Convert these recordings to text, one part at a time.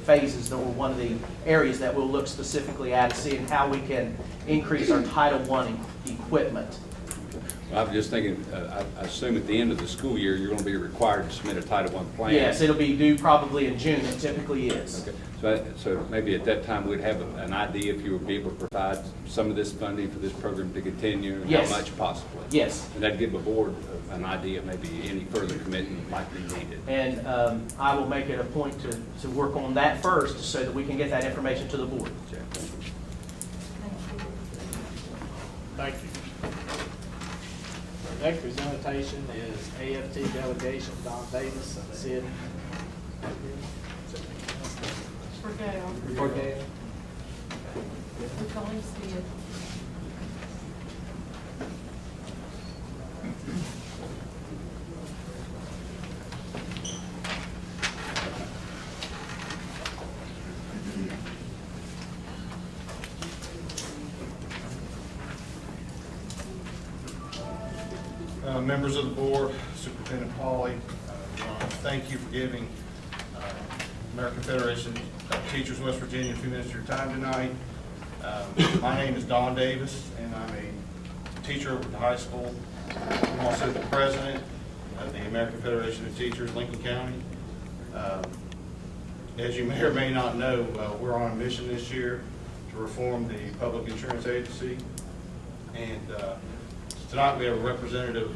phases, or one of the areas that we'll look specifically at, seeing how we can increase our Title I equipment. I was just thinking, I assume at the end of the school year, you're going to be required to submit a Title I plan. Yes, it'll be due probably in June. It typically is. Okay. So maybe at that time, we'd have an idea if you would be able to provide some of this funding for this program to continue, and Yes. how much possibly. Yes. And that'd give the board an idea of maybe any further commitment might be needed. And I will make it a point to work on that first so that we can get that information to the board. Okay. Thank you. The next presentation is AFT delegation, Don Davis and Sid. For Gail. For Gail. We've only seen it. Members of the board, Superintendent Hawley, thank you for giving American Federation of Teachers West Virginia a few minutes of your time tonight. My name is Don Davis, and I'm a teacher at the high school. I'm also the president of the American Federation of Teachers, Lincoln County. As you may or may not know, we're on a mission this year to reform the Public Insurance Agency. And tonight we have a representative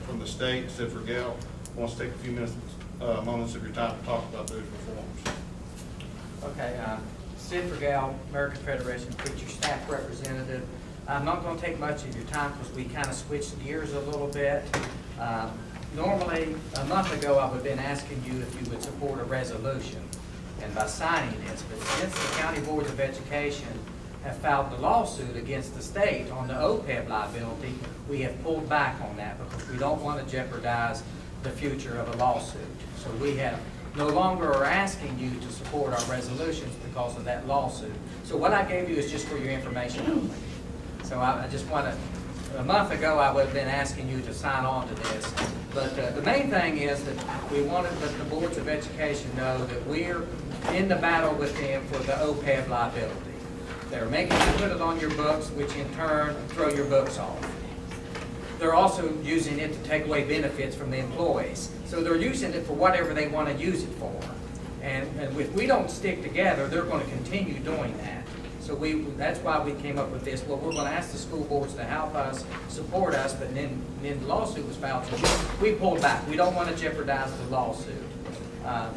from the state, Sid Vergel, wants to take a few moments of your time to talk about those reforms. Okay, Sid Vergel, American Federation of Teachers Staff Representative. I'm not going to take much of your time because we kind of switched gears a little bit. Normally, a month ago, I would have been asking you if you would support a resolution and by signing this, but since the County Boards of Education have filed the lawsuit against the state on the OPEB liability, we have pulled back on that because we don't want to jeopardize the future of a lawsuit. So we have no longer are asking you to support our resolutions because of that lawsuit. So what I gave you is just for your information only. So I just want to, a month ago I would have been asking you to sign on to this. But the main thing is that we wanted to let the boards of education know that we're in the battle with them for the OPEB liability. They're making you put it on your books, which in turn throw your books off. They're also using it to take away benefits from the employees. So they're using it for whatever they want to use it for. And if we don't stick together, they're going to continue doing that. So that's why we came up with this. Well, we're going to ask the school boards to help us, support us, but then the lawsuit was filed. So we pulled back. We don't want to jeopardize the lawsuit.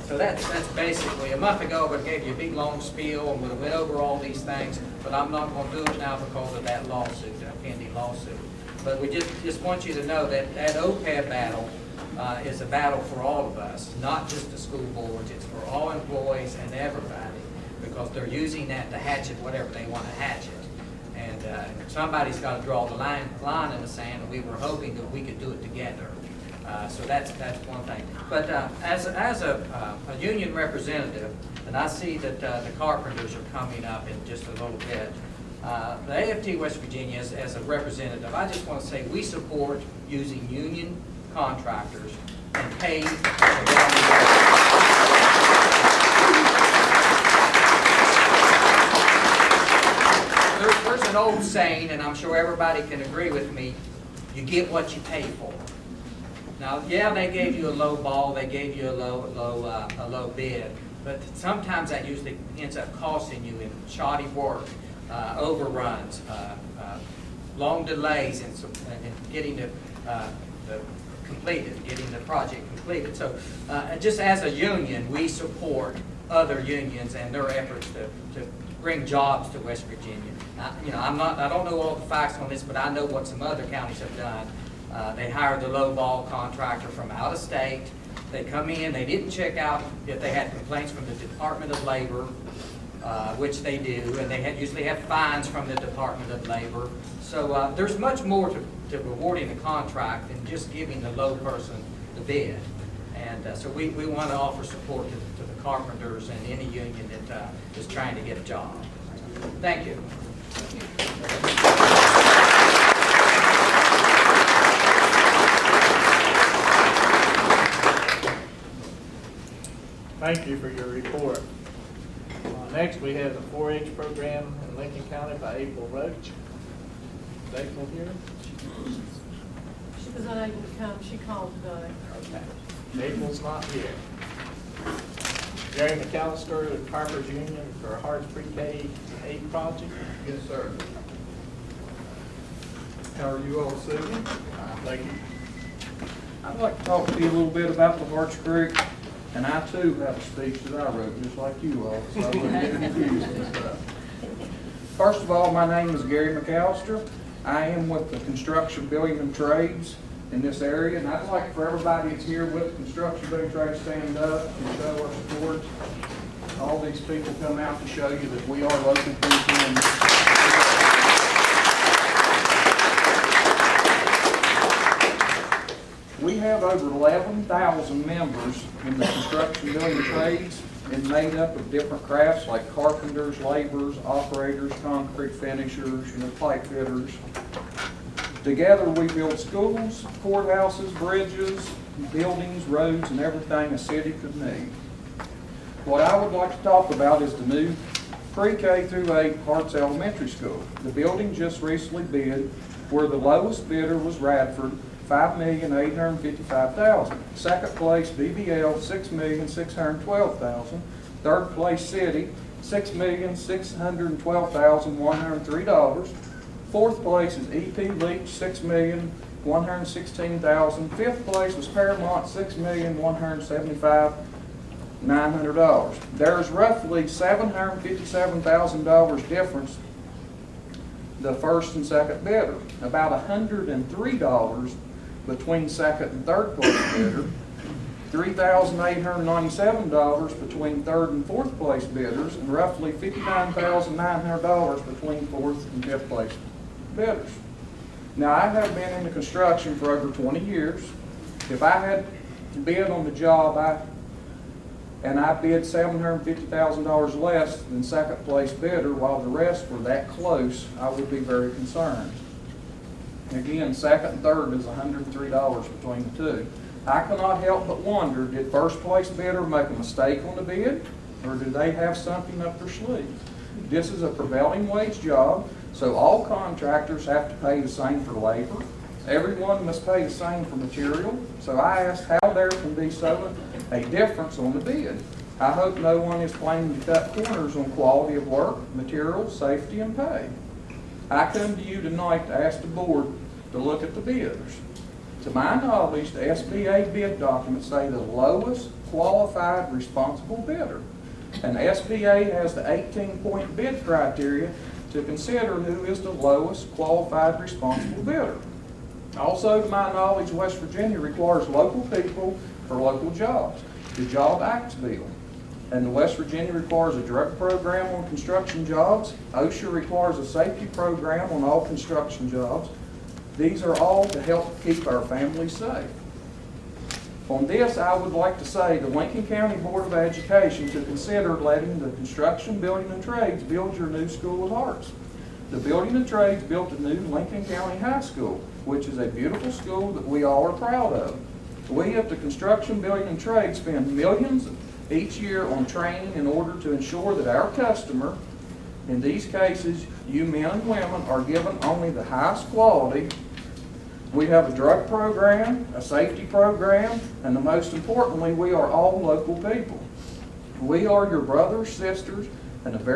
So that's basically, a month ago I would have gave you a big long spiel and would have went over all these things, but I'm not going to do it now because of that lawsuit, that pending lawsuit. But we just want you to know that that OPEB battle is a battle for all of us, not just the school boards. It's for all employees and everybody, because they're using that to hatchet whatever they want to hatchet. And somebody's got to draw the line in the sand, and we were hoping that we could do it together. So that's one thing. But as a union representative, and I see that the carpenters are coming up in just a little bit, the AFT West Virginia, as a representative, I just want to say we support using union contractors and pay There's an old saying, and I'm sure everybody can agree with me, you get what you pay for. Now, yeah, they gave you a low ball, they gave you a low bid, but sometimes that usually ends up costing you in shoddy work, overruns, long delays in getting the project completed. So, just as a union, we support other unions and their efforts to bring jobs to West Virginia. I don't know all the facts on this, but I know what some other counties have done. They hired the low-ball contractor from out of state. They come in, they didn't check out if they had complaints from the Department of Labor, which they do, and they usually have fines from the Department of Labor. So there's much more to rewarding the contract than just giving the low person the bid. And so we want to offer support to the carpenters and any union that is trying to get a job. Thank you. Thank you for your report. Next, we have the 4-H program in Lincoln County by April Roach. Is April here? She was unable to come, she called today. Okay. April's not here. Gary McAllister with Carpers Union for Harts Pre-K 8 project. Yes, sir. How are you all this evening? Thank you. I'd like to talk to you a little bit about the Harts Creek, and I too have a speech that I wrote, just like you all, so I wouldn't get confused and stuff. First of all, my name is Gary McAllister. I am with the Construction Building and Trades in this area, and I'd like for everybody that's here with Construction Building Trades stand up and show our support. All these people come out to show you that we are local people. We have over 11,000 members in the construction building trades and made up of different crafts like carpenters, laborers, operators, concrete finishers, pipe fitters. Together we build schools, courthouses, bridges, buildings, roads, and everything a city could need. What I would like to talk about is the new pre-K through 8 Harts Elementary School. The building just recently bid, where the lowest bidder was Radford, $5,855,000. Second place, BBL, $6,612,000. Third place, City, $6,612,103. Fourth place is EP Leach, $6,116,000. Fifth place was Paramount, $6,175,900. There's roughly $757,000 difference the first and second bidder. About $103 between second and third place bidder, $3,897 between third and fourth place bidders, and roughly $59,900 between fourth and fifth place bidders. Now, I have been in the construction for over 20 years. If I had bid on the job and I bid $750,000 less than second place bidder while the rest were that close, I would be very concerned. Again, second and third is $103 between the two. I cannot help but wonder, did first place bidder make a mistake on the bid, or did they have something up their sleeve? This is a prevailing wage job, so all contractors have to pay the same for labor. Everyone must pay the same for material. So I asked how there can be so a difference on the bid. I hope no one is planning to cut corners on quality of work, material, safety, and pay. I come to you tonight to ask the board to look at the bidders. To my knowledge, the SBA bid documents say the lowest qualified responsible bidder. And the SBA has the 18-point bid criteria to consider who is the lowest qualified responsible bidder. Also, to my knowledge, West Virginia requires local people for local jobs, the Job Act bill. And West Virginia requires a drug program on construction jobs. OSHA requires a safety program on all construction jobs. These are all to help keep our families safe. On this, I would like to say the Lincoln County Board of Education to consider letting the Construction Building and Trades build your new School of Harts. The Building and Trades built a new Lincoln County High School, which is a beautiful school that we all are proud of. We at the Construction Building and Trades spend millions each year on training in order to ensure that our customer, in these cases, you men and women, are given only the highest quality. We have a drug program, a safety program, and the most importantly, we are all local people. We are your brothers, sisters, and a very